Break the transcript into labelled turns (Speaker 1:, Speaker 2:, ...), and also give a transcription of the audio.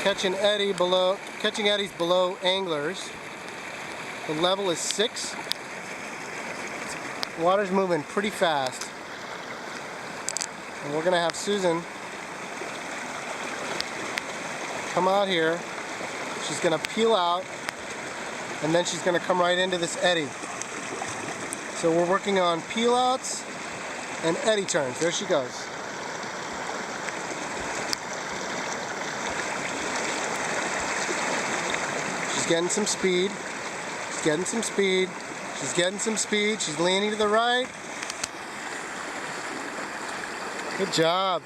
Speaker 1: catching eddies below anglers. The level is 6. The water's moving pretty fast. And we're gonna have Susan come out here. She's gonna peel out, and then she's gonna come right into this eddy. So we're working on peel outs and eddy turns. There she goes. She's getting some speed. She's getting some speed. She's getting some speed. She's leaning to the right. Good job.